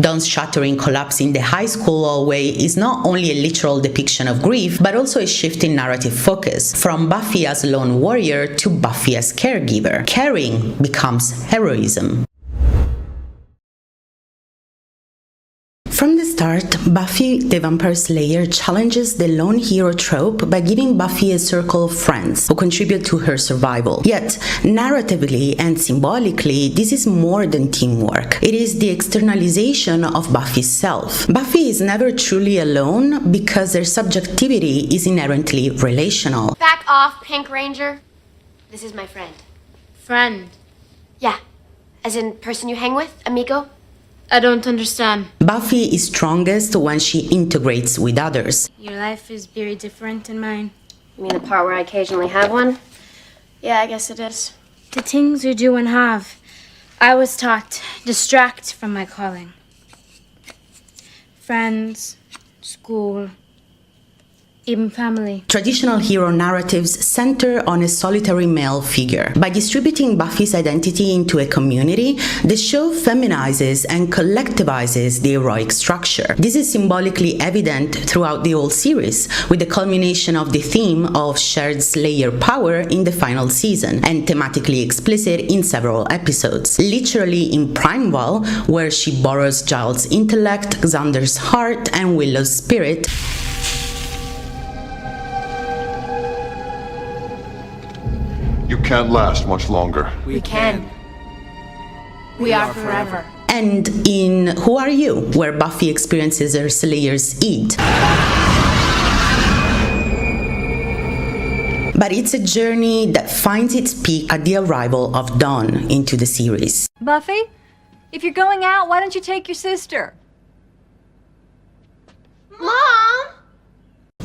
Dawn's shattering collapse in the high school hallway is not only a literal depiction of grief, but also a shift in narrative focus, from Buffy as lone warrior to Buffy as caregiver. Caring becomes heroism. From the start, Buffy the Vampire Slayer challenges the lone hero trope by giving Buffy a circle of friends who contribute to her survival. Yet, narratively and symbolically, this is more than teamwork. It is the externalization of Buffy's self. Buffy is never truly alone because their subjectivity is inherently relational. Back off, Pink Ranger. This is my friend. Friend? Yeah. As in person you hang with, amigo? I don't understand. Buffy is strongest when she integrates with others. Your life is very different than mine. You mean the part where I occasionally have one? Yeah, I guess it is. The things you do and have, I was taught, distract from my calling. Friends, school, even family. Traditional hero narratives center on a solitary male figure. By distributing Buffy's identity into a community, the show feminizes and collectivizes the heroic structure. This is symbolically evident throughout the whole series, with the culmination of the theme of shared Slayer power in the final season, and thematically explicit in several episodes. Literally in Primeval, where she borrows Giles' intellect, Xander's heart, and Willow's spirit. You can't last much longer. We can. We are forever. And in Who Are You?, where Buffy experiences her Slayer's Eat. But it's a journey that finds its peak at the arrival of Dawn into the series. Buffy, if you're going out, why don't you take your sister? Mom!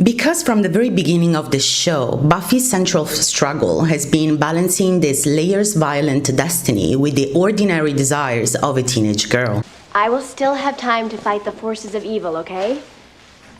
Because from the very beginning of the show, Buffy's central struggle has been balancing the Slayer's violent destiny with the ordinary desires of a teenage girl. I will still have time to fight the forces of evil, okay?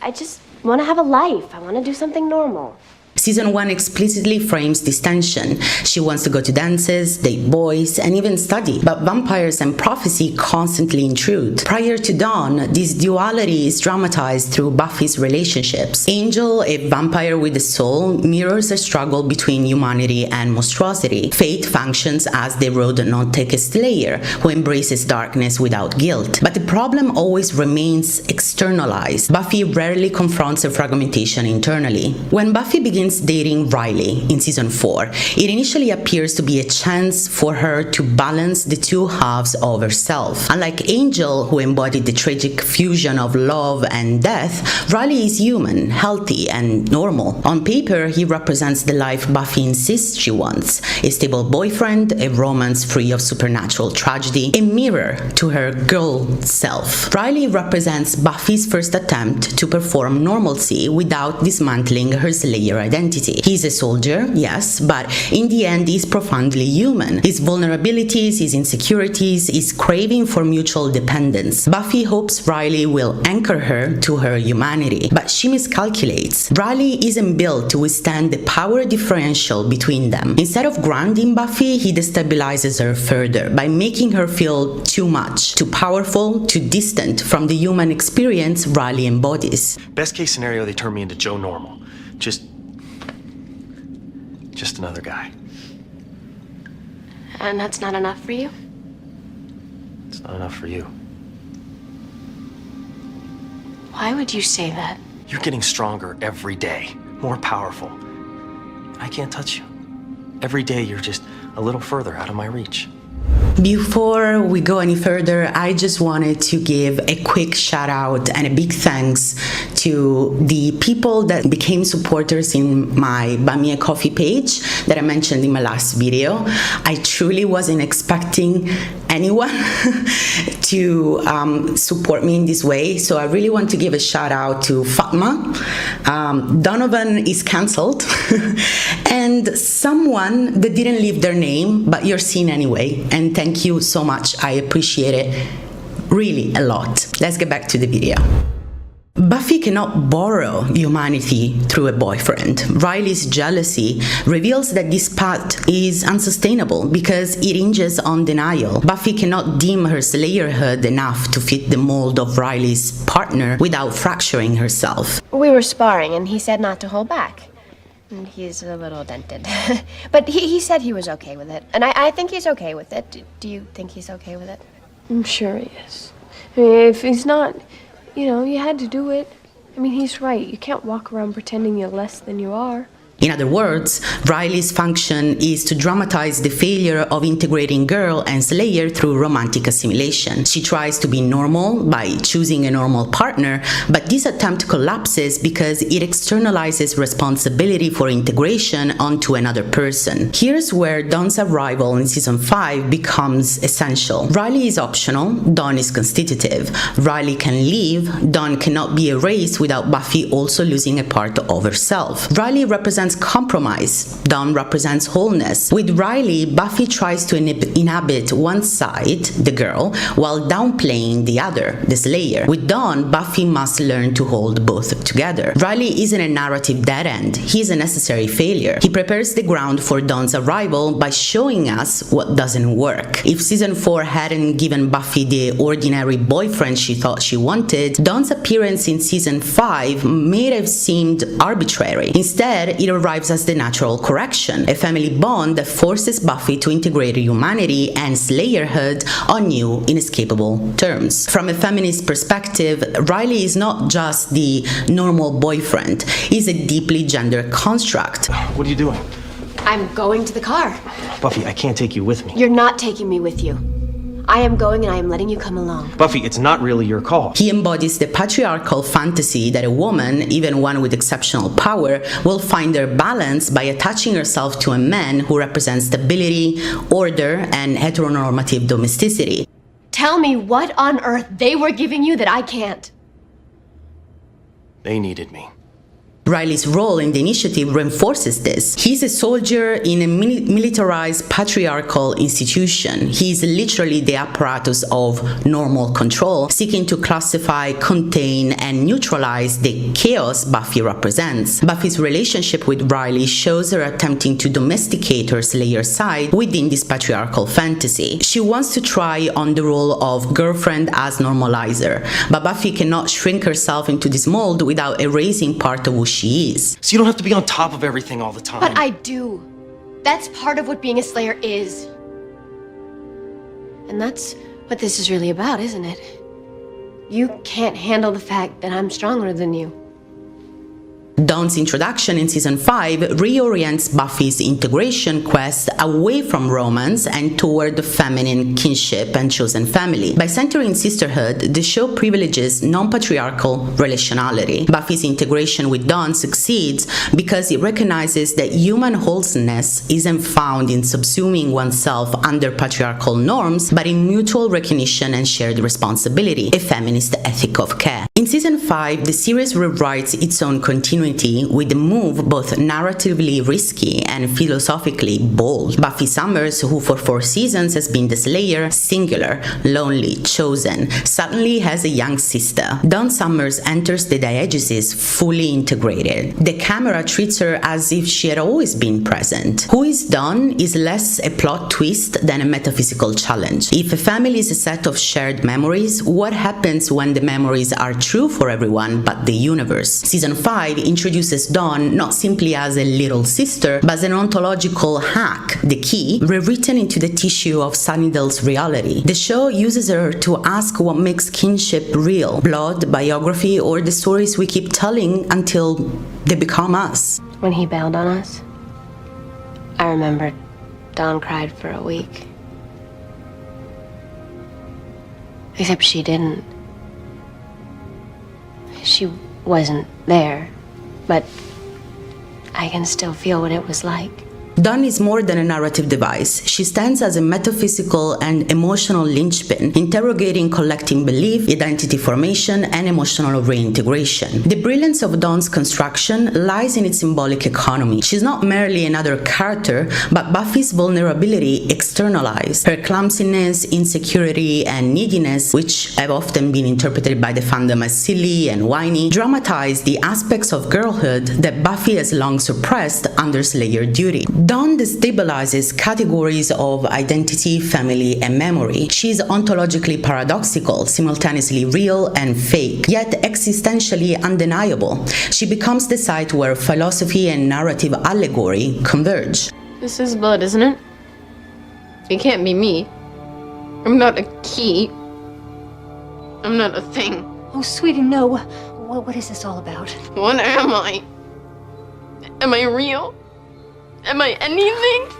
I just want to have a life. I want to do something normal. Season 1 explicitly frames this tension. She wants to go to dances, date boys, and even study. But vampires and prophecy constantly intrude. Prior to Dawn, this duality is dramatized through Buffy's relationships. Angel, a vampire with a soul, mirrors a struggle between humanity and monstrosity. Fate functions as the road-not-take slayer, who embraces darkness without guilt. But the problem always remains externalized. Buffy rarely confronts her fragmentation internally. When Buffy begins dating Riley in season 4, it initially appears to be a chance for her to balance the two halves of herself. Unlike Angel, who embodied the tragic fusion of love and death, Riley is human, healthy, and normal. On paper, he represents the life Buffy insists she wants: a stable boyfriend, a romance free of supernatural tragedy, a mirror to her girl self. Riley represents Buffy's first attempt to perform normalcy without dismantling her Slayer identity. He's a soldier, yes, but in the end he's profoundly human. His vulnerabilities, his insecurities, his craving for mutual dependence. Buffy hopes Riley will anchor her to her humanity, but she miscalculates. Riley isn't built to withstand the power differential between them. Instead of grounding Buffy, he destabilizes her further by making her feel too much, too powerful, too distant from the human experience Riley embodies. Best case scenario, they turn me into Joe Normal. Just another guy. And that's not enough for you? It's not enough for you. Why would you say that? You're getting stronger every day, more powerful. I can't touch you. Every day you're just a little further out of my reach. Before we go any further, I just wanted to give a quick shout out and a big thanks to the people that became supporters in my Buy Me a Coffee page that I mentioned in my last video. I truly wasn't expecting anyone to support me in this way, so I really want to give a shout out to Fatma. Donovan is cancelled and someone that didn't leave their name, but you're seen anyway, and thank you so much. I appreciate it really a lot. Let's get back to the video. Buffy cannot borrow humanity through a boyfriend. Riley's jealousy reveals that this path is unsustainable because it hinges on denial. Buffy cannot dim her slayerhood enough to fit the mold of Riley's partner without fracturing herself. We were sparring, and he said not to hold back. And he's a little dented. But he said he was okay with it. And I think he's okay with it. Do you think he's okay with it? I'm sure he is. I mean, if he's not, you had to do it. I mean, he's right. You can't walk around pretending you're less than you are. In other words, Riley's function is to dramatize the failure of integrating girl and slayer through romantic assimilation. She tries to be normal by choosing a normal partner, but this attempt collapses because it externalizes responsibility for integration onto another person. Here's where Dawn's arrival in season 5 becomes essential. Riley is optional, Dawn is constitutive. Riley can leave, Dawn cannot be erased without Buffy also losing a part of herself. Riley represents compromise. Dawn represents wholeness. With Riley, Buffy tries to inhabit one side, the girl, while downplaying the other, the slayer. With Dawn, Buffy must learn to hold both together. Riley isn't a narrative dead end. He is a necessary failure. He prepares the ground for Dawn's arrival by showing us what doesn't work. If season 4 hadn't given Buffy the ordinary boyfriend she thought she wanted, Dawn's appearance in season 5 may have seemed arbitrary. Instead, it arrives as the natural correction, a family bond that forces Buffy to integrate humanity and slayerhood on new, inescapable terms. From a feminist perspective, Riley is not just the normal boyfriend, he's a deeply gendered construct. What are you doing? I'm going to the car. Buffy, I can't take you with me. You're not taking me with you. I am going and I am letting you come along. Buffy, it's not really your call. He embodies the patriarchal fantasy that a woman, even one with exceptional power, will find their balance by attaching herself to a man who represents stability, order, and heteronormative domesticity. Tell me what on earth they were giving you that I can't. They needed me. Riley's role in the initiative reinforces this. He's a soldier in a militarized patriarchal institution. He's literally the apparatus of normal control, seeking to classify, contain, and neutralize the chaos Buffy represents. Buffy's relationship with Riley shows her attempting to domesticate her slayer side within this patriarchal fantasy. She wants to try on the role of girlfriend as normalizer, but Buffy cannot shrink herself into this mold without erasing part of who she is. So you don't have to be on top of everything all the time. But I do. That's part of what being a slayer is. And that's what this is really about, isn't it? You can't handle the fact that I'm stronger than you. Dawn's introduction in season 5 reorients Buffy's integration quest away from romance and toward feminine kinship and chosen family. By centering sisterhood, the show privileges non-patriarchal relationality. Buffy's integration with Dawn succeeds because it recognizes that human wholesomeness isn't found in subsuming oneself under patriarchal norms, but in mutual recognition and shared responsibility, a feminist ethic of care. In season 5, the series rewrites its own continuity with a move both narratively risky and philosophically bold. Buffy Summers, who for 4 seasons has been the slayer, singular, lonely, chosen, suddenly has a young sister. Dawn Summers enters the diegesis fully integrated. The camera treats her as if she had always been present. Who is Dawn is less a plot twist than a metaphysical challenge. If a family is a set of shared memories, what happens when the memories are true for everyone but the universe? Season 5 introduces Dawn not simply as a little sister, but as an ontological hack, the key, rewritten into the tissue of Sunnydale's reality. The show uses her to ask what makes kinship real: blood, biography, or the stories we keep telling until they become us. When he bailed on us, I remember Dawn cried for a week. Except she didn't. She wasn't there. But I can still feel what it was like. Dawn is more than a narrative device. She stands as a metaphysical and emotional linchpin, interrogating collective belief, identity formation, and emotional reintegration. The brilliance of Dawn's construction lies in its symbolic economy. She's not merely another character, but Buffy's vulnerability externalized. Her clumsiness, insecurity, and neediness, which have often been interpreted by the fandom as silly and whiny, dramatize the aspects of girlhood that Buffy has long suppressed under Slayer duty. Dawn destabilizes categories of identity, family, and memory. She is ontologically paradoxical, simultaneously real and fake, yet existentially undeniable. She becomes the site where philosophy and narrative allegory converge. This is blood, isn't it? It can't be me. I'm not a key. I'm not a thing. Oh, sweetie, no. What is this all about? What am I? Am I real? Am I anything?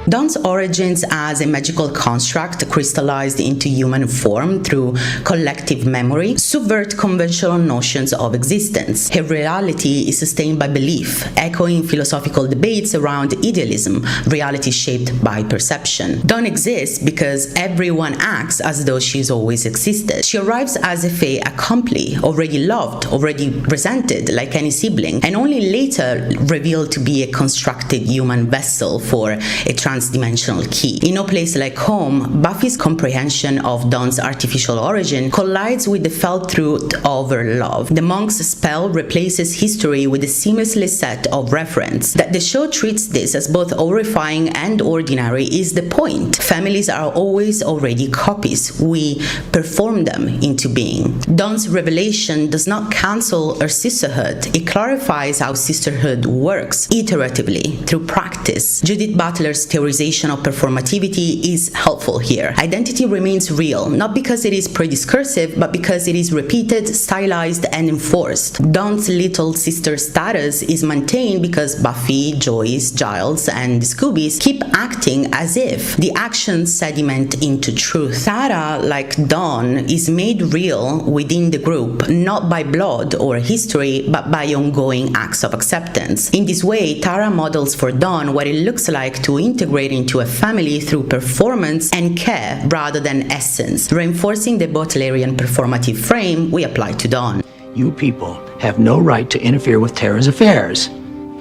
Dawn's origins as a magical construct crystallized into human form through collective memory subvert conventional notions of existence. Her reality is sustained by belief, echoing philosophical debates around idealism, reality shaped by perception. Dawn exists because everyone acts as though she's always existed. She arrives as a fait accompli, already loved, already resented like any sibling, and only later revealed to be a constructed human vessel for a trans-dimensional key. In No Place Like Home, Buffy's comprehension of Dawn's artificial origin collides with the felt truth of her love. The monk's spell replaces history with a seamlessly set of reference. That the show treats this as both horrifying and ordinary is the point. Families are always already copies. We perform them into being. Dawn's revelation does not cancel her sisterhood. It clarifies how sisterhood works iteratively through practice. Judith Butler's theorization of performativity is helpful here. Identity remains real, not because it is pre-discursive, but because it is repeated, stylized, and enforced. Dawn's little sister status is maintained because Buffy, Joyce, Giles, and the Scoobies keep acting as if the actions sediment into truth. Tara, like Dawn, is made real within the group, not by blood or history, but by ongoing acts of acceptance. In this way, Tara models for Dawn what it looks like to integrate into a family through performance and care rather than essence, reinforcing the Butlerian performative frame we apply to Dawn. You people have no right to interfere with Tara's affairs.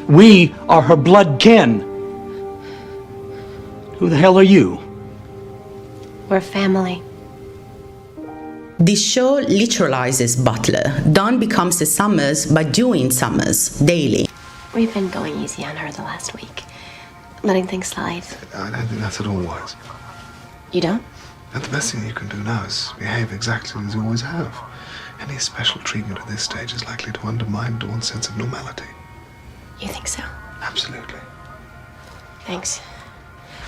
We are her blood kin. Who the hell are you? We're family. This show literalizes Butler. Dawn becomes a Summers by doing Summers daily. We've been going easy on her the last week, letting things slide. I don't think that's at all wise. You don't? And the best thing you can do now is behave exactly as you always have. Any special treatment at this stage is likely to undermine Dawn's sense of normality. You think so? Absolutely. Thanks.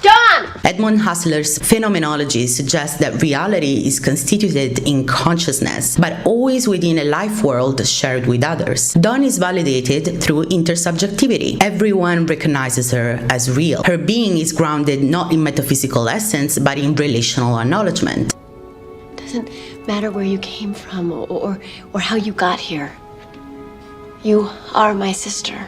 Dawn! Edmund Husserl's phenomenology suggests that reality is constituted in consciousness, but always within a life world shared with others. Dawn is validated through intersubjectivity. Everyone recognizes her as real. Her being is grounded not in metaphysical essence, but in relational acknowledgement. It doesn't matter where you came from or how you got here. You are my sister.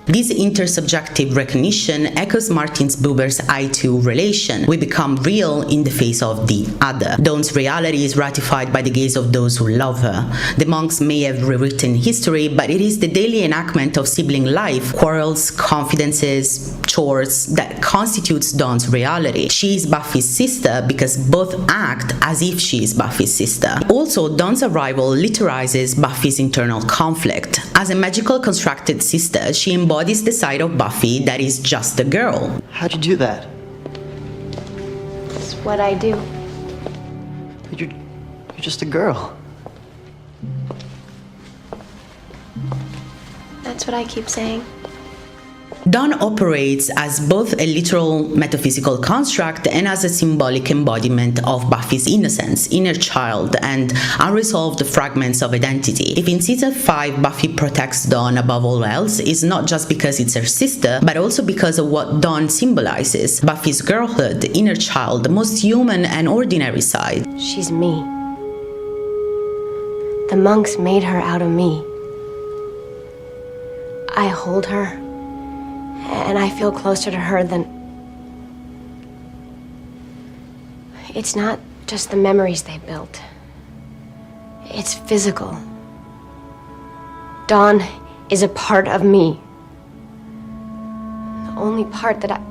This intersubjective recognition echoes Martin Buber's I-2 relation. We become real in the face of the other. Dawn's reality is ratified by the gaze of those who love her. The monks may have rewritten history, but it is the daily enactment of sibling life, quarrels, confidences, chores that constitutes Dawn's reality. She is Buffy's sister because both act as if she is Buffy's sister. Also, Dawn's arrival literizes Buffy's internal conflict. As a magical constructed sister, she embodies the side of Buffy that is just a girl. How'd you do that? It's what I do. You're just a girl. That's what I keep saying. Dawn operates as both a literal metaphysical construct and as a symbolic embodiment of Buffy's innocence, inner child, and unresolved fragments of identity. If in season 5 Buffy protects Dawn above all else, it's not just because it's her sister, but also because of what Dawn symbolizes: Buffy's girlhood, inner child, the most human and ordinary side. She's me. The monks made her out of me. I hold her, and I feel closer to her than... It's not just the memories they built. It's physical. Dawn is a part of me. The only part that I...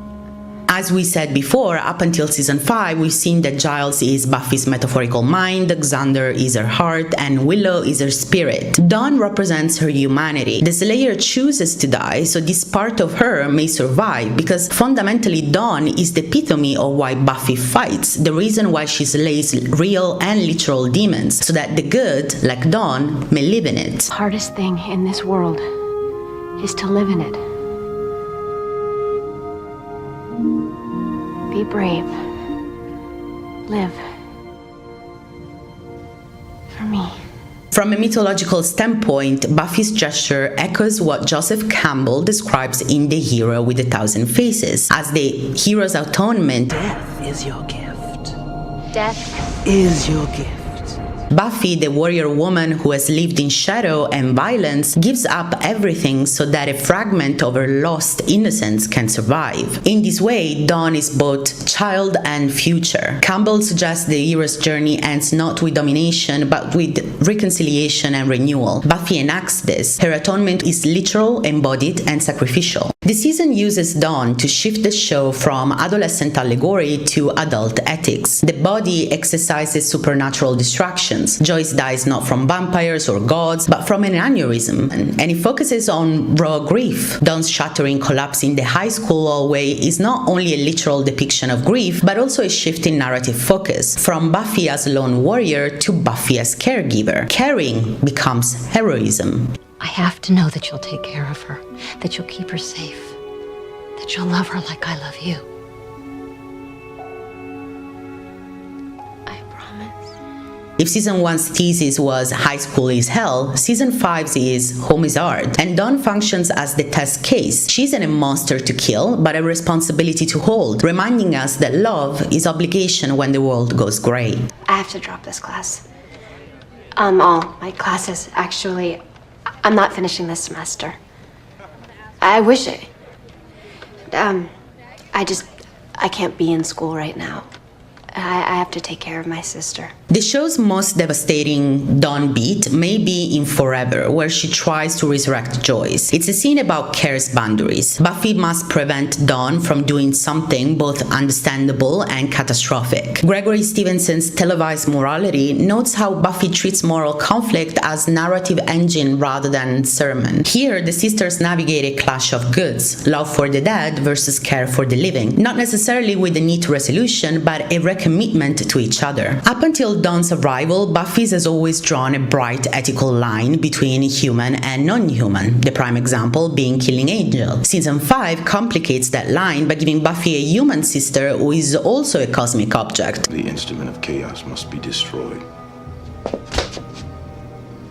As we said before, up until season 5, we've seen that Giles is Buffy's metaphorical mind, Xander is her heart, and Willow is her spirit. Dawn represents her humanity. The Slayer chooses to die, so this part of her may survive, because fundamentally Dawn is the epitome of why Buffy fights, the reason why she slays real and literal demons, so that the good, like Dawn, may live in it. The hardest thing in this world is to live in it. Be brave. Live. For me. From a mythological standpoint, Buffy's gesture echoes what Joseph Campbell describes in The Hero with 1,000 Faces as the hero's atonement. Death is your gift. Death Is your gift. Buffy, the warrior woman who has lived in shadow and violence, gives up everything so that a fragment of her lost innocence can survive. In this way, Dawn is both child and future. Campbell suggests the hero's journey ends not with domination, but with reconciliation and renewal. Buffy enacts this. Her atonement is literal, embodied, and sacrificial. The season uses Dawn to shift the show from adolescent allegory to adult ethics. The body exercises supernatural distractions. Joyce dies not from vampires or gods, but from an aneurysm, and it focuses on raw grief. Dawn's shattering collapse in the high school hallway is not only a literal depiction of grief, but also a shift in narrative focus, from Buffy as lone warrior to Buffy as caregiver. Caring becomes heroism. I have to know that you'll take care of her, that you'll keep her safe, that you'll love her like I love you. If season 1's thesis was high school is hell, season 5's is home is hard. And Dawn functions as the test case. She isn't a monster to kill, but a responsibility to hold, reminding us that love is obligation when the world goes gray. I have to drop this class. All my classes, actually. I'm not finishing this semester. I wish it. I can't be in school right now. I have to take care of my sister. The show's most devastating Dawn beat may be in Forever, where she tries to resurrect Joyce. It's a scene about Care's boundaries. Buffy must prevent Dawn from doing something both understandable and catastrophic. Gregory Stevenson's televised morality notes how Buffy treats moral conflict as narrative engine rather than sermon. Here, the sisters navigate a clash of goods, love for the dead versus care for the living, not necessarily with a neat resolution, but a recommitment to each other. Up until Dawn's arrival, Buffy has always drawn a bright ethical line between human and non-human, the prime example being Killing Angel. Season 5 complicates that line by giving Buffy a human sister who is also a cosmic object. The instrument of chaos must be destroyed.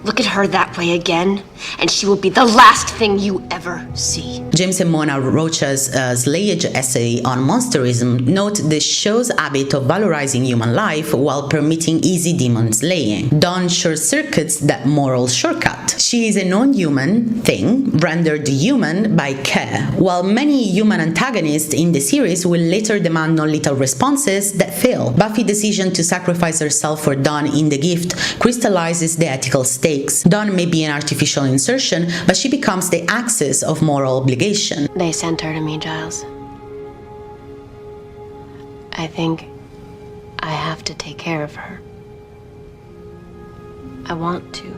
Look at her that way again, and she will be the last thing you ever see. James and Mona Rocha's slayage essay on monsterism note the show's habit of valorizing human life while permitting easy demon slaying. Dawn short-circuits that moral shortcut. She is a non-human thing rendered human by care, while many human antagonists in the series will later demand non-lethal responses that fail. Buffy's decision to sacrifice herself for Dawn in The Gift crystallizes the ethical stakes. Dawn may be an artificial insertion, but she becomes the axis of moral obligation. They sent her to me, Giles. I think I have to take care of her. I want to.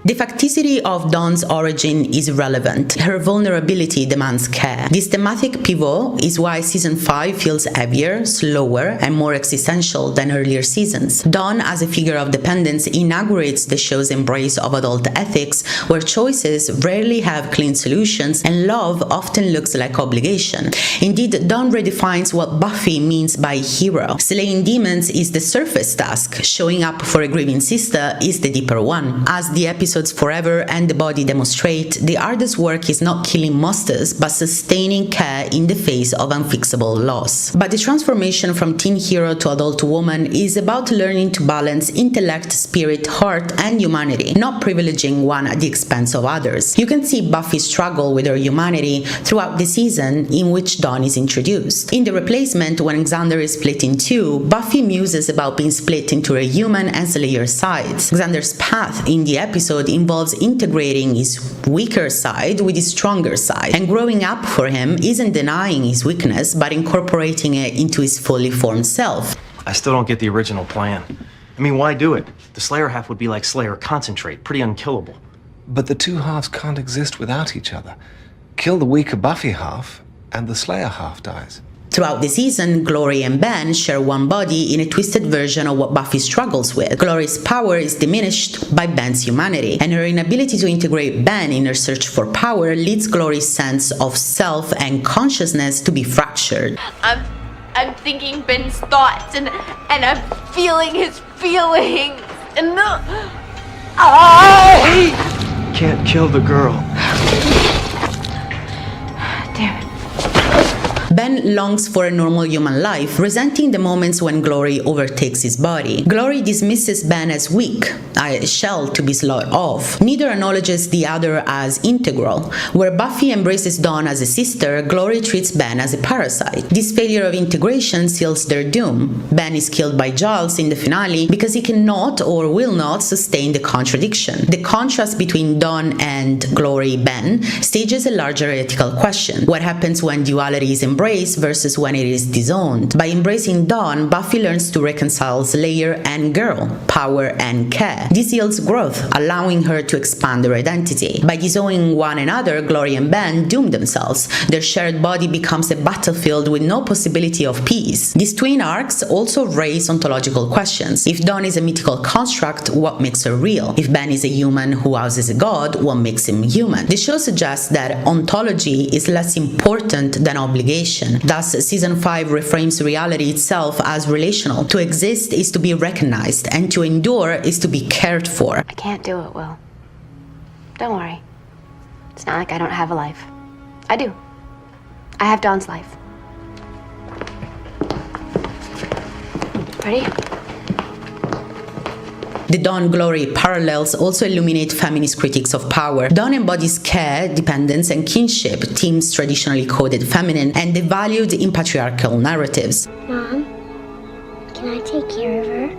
The facticity of Dawn's origin is relevant. Her vulnerability demands care. This thematic pivot is why season 5 feels heavier, slower, and more existential than earlier seasons. Dawn, as a figure of dependence, inaugurates the show's embrace of adult ethics, where choices rarely have clean solutions and love often looks like obligation. Indeed, Dawn redefines what Buffy means by hero. Slaying demons is the surface task. Showing up for a grieving sister is the deeper one. As the episode episodes Forever and The Body demonstrate, the hardest work is not killing monsters, but sustaining care in the face of unfixable loss. But the transformation from teen hero to adult woman is about learning to balance intellect, spirit, heart, and humanity, not privileging one at the expense of others. You can see Buffy struggle with her humanity throughout the season in which Dawn is introduced. In The Replacement, when Xander is split in two, Buffy muses about being split into her human and Slayer sides. Xander's path in the episode involves integrating his weaker side with his stronger side, and growing up for him isn't denying his weakness, but incorporating it into his fully formed self. I still don't get the original plan. I mean, why do it? The Slayer half would be like Slayer concentrate, pretty unkillable. But the two halves can't exist without each other. Kill the weaker Buffy half, and the Slayer half dies. Throughout the season, Glory and Ben share one body in a twisted version of what Buffy struggles with. Glory's power is diminished by Ben's humanity, and her inability to integrate Ben in her search for power leads Glory's sense of self and consciousness to be fractured. I'm thinking Ben's thoughts, and I'm feeling his feelings, and I can't kill the girl. Damn it. Ben longs for a normal human life, resenting the moments when Glory overtakes his body. Glory dismisses Ben as weak, a shell to be slaughtered off. Neither acknowledges the other as integral. Where Buffy embraces Dawn as a sister, Glory treats Ben as a parasite. This failure of integration seals their doom. Ben is killed by Giles in the finale because he cannot or will not sustain the contradiction. The contrast between Dawn and Glory Ben stages a larger ethical question. What happens when duality is embraced versus when it is disowned? By embracing Dawn, Buffy learns to reconcile Slayer and girl, power and care. This yields growth, allowing her to expand her identity. By disowning one another, Glory and Ben doom themselves. Their shared body becomes a battlefield with no possibility of peace. These twin arcs also raise ontological questions. If Dawn is a mythical construct, what makes her real? If Ben is a human who houses a god, what makes him human? The show suggests that ontology is less important than obligation. Thus, Season 5 reframes reality itself as relational. To exist is to be recognized, and to endure is to be cared for. I can't do it, Will. Don't worry. It's not like I don't have a life. I do. I have Dawn's life. Ready? The Dawn-Glory parallels also illuminate feminist critiques of power. Dawn embodies care, dependence, and kinship, themes traditionally coded feminine and devalued in patriarchal narratives. Mom, can I take care of her?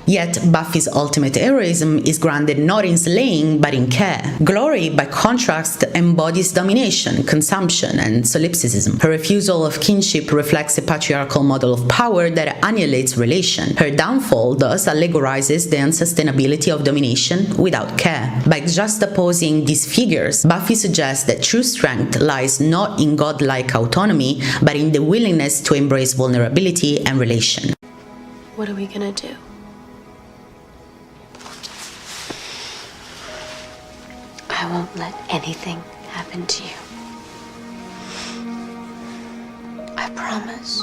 Yet, Buffy's ultimate heroism is grounded not in slaying, but in care. Glory, by contrast, embodies domination, consumption, and solipsism. Her refusal of kinship reflects a patriarchal model of power that annihilates relation. Her downfall, thus, allegorizes the unsustainability of domination without care. By juxtaposing these figures, Buffy suggests that true strength lies not in godlike autonomy, but in the willingness to embrace vulnerability and relation. What are we gonna do? I won't let anything happen to you. I promise.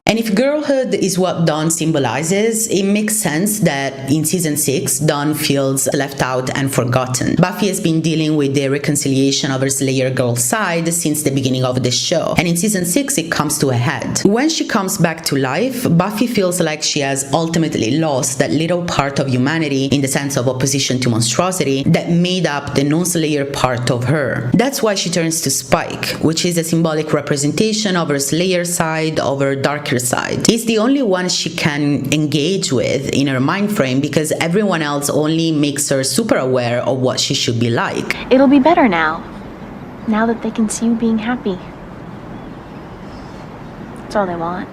And if girlhood is what Dawn symbolizes, it makes sense that in Season 6, Dawn feels left out and forgotten. Buffy has been dealing with the reconciliation of her Slayer girl side since the beginning of the show, and in Season 6 it comes to a head. When she comes back to life, Buffy feels like she has ultimately lost that little part of humanity, in the sense of opposition to monstrosity, that made up the non-Slayer part of her. That's why she turns to Spike, which is a symbolic representation of her Slayer side, of her darker side. He's the only one she can engage with in her mind frame because everyone else only makes her super aware of what she should be like. It'll be better now that they can see you being happy. That's all they want.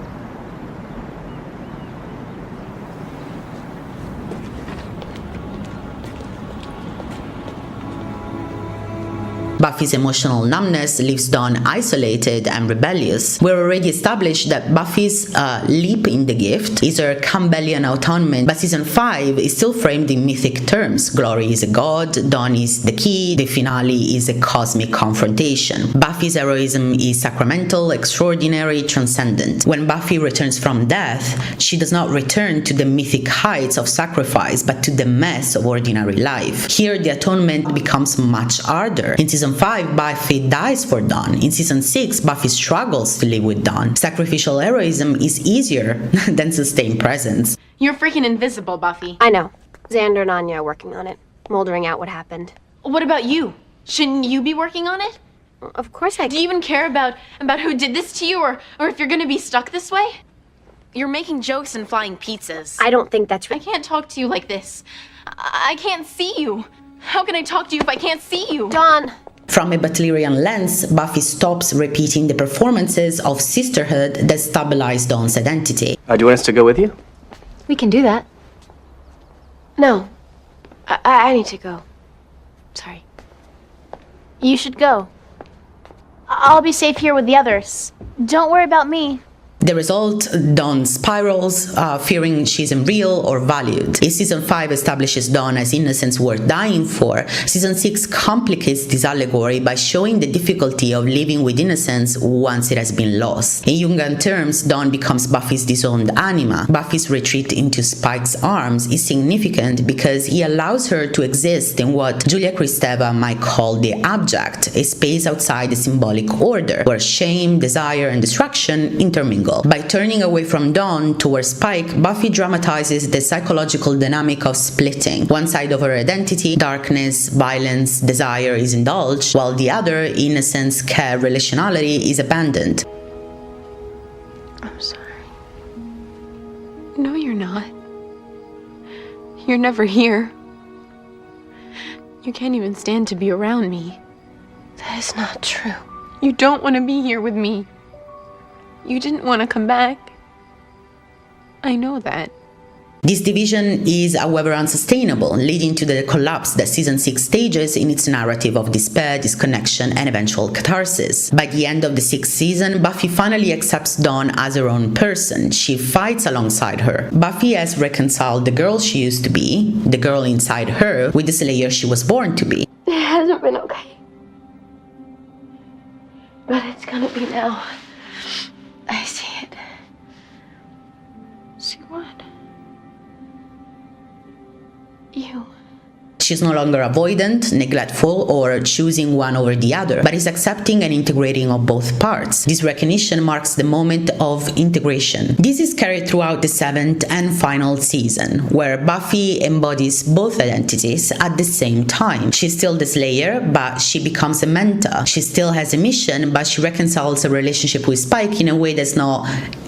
Buffy Buffy's emotional numbness leaves Dawn isolated and rebellious. We're already established that Buffy's leap in the gift is her Campbellian atonement, but season 5 is still framed in mythic terms. Glory is a god, Dawn is the key, the finale is a cosmic confrontation. Buffy's heroism is sacramental, extraordinary, transcendent. When Buffy returns from death, she does not return to the mythic heights of sacrifice, but to the mess of ordinary life. Here, the atonement becomes much harder. In season 5, Buffy dies for Dawn. In season 6, Buffy struggles to live with Dawn. Sacrificial heroism is easier than sustained presence. You're freaking invisible, Buffy. I know. Xander and Anya are working on it, moldering out what happened. What about you? Shouldn't you be working on it? Of course I do. You even care about who did this to you, or if you're gonna be stuck this way? You're making jokes and flying pizzas. I don't think that's I can't talk to you like this. I can't see you. How can I talk to you if I can't see you? Dawn! From a Butlerian lens, Buffy stops repeating the performances of Sisterhood that stabilize Dawn's identity. Do you want us to go with you? We can do that. No. I need to go. Sorry. You should go. I'll be safe here with the others. Don't worry about me. The result, Dawn spirals, fearing she isn't real or valued. If season 5 establishes Dawn as innocence worth dying for, season 6 complicates this allegory by showing the difficulty of living with innocence once it has been lost. In Jungian terms, Dawn becomes Buffy's disowned anima. Buffy's retreat into Spike's arms is significant because he allows her to exist in what Julia Kristeva might call the abject, a space outside the symbolic order, where shame, desire, and destruction intermingle. By turning away from Dawn towards Spike, Buffy dramatizes the psychological dynamic of splitting. One side of her identity, darkness, violence, desire, is indulged, while the other, innocence, care, relationality, is abandoned. I'm sorry. No, you're not. You're never here. You can't even stand to be around me. That is not true. You don't want to be here with me. You didn't want to come back. I know that. This division is, however, unsustainable, leading to the collapse that season 6 stages in its narrative of despair, disconnection, and eventual catharsis. By the end of the 6th season, Buffy finally accepts Dawn as her own person. She fights alongside her. Buffy has reconciled the girl she used to be, the girl inside her, with the Slayer she was born to be. It hasn't been okay. But it's gonna be now. I see it. See what? You. She's no longer avoidant, neglectful, or choosing one over the other, but is accepting and integrating of both parts. This recognition marks the moment of integration. This is carried throughout the 7th and final season, where Buffy embodies both identities at the same time. She's still the Slayer, but she becomes a mentor. She still has a mission, but she reconciles a relationship with Spike in a way that's not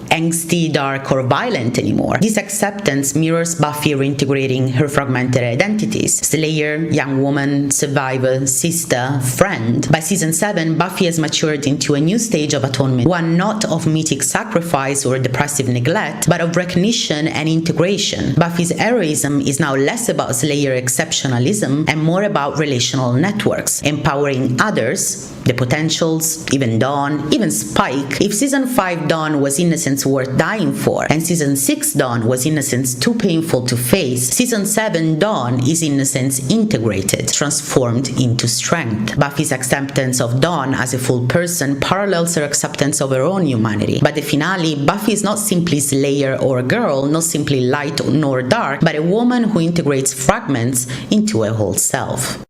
angsty, dark, or violent anymore. This acceptance mirrors Buffy reintegrating her fragmented identities: Slayer, young woman, survivor, sister, friend. By season 7, Buffy has matured into a new stage of atonement, one not of mythic sacrifice or depressive neglect, but of recognition and integration. Buffy's heroism is now less about Slayer exceptionalism and more about relational networks, empowering others, the potentials, even Dawn, even Spike. If season 5 Dawn was innocence worth dying for, and season 6 Dawn was innocence too painful to face, season 7 Dawn is innocence integrated, transformed into strength. Buffy's acceptance of Dawn as a full person parallels her acceptance of her own humanity. By the finale, Buffy is not simply Slayer or girl, not simply light nor dark, but a woman who integrates fragments into a whole self.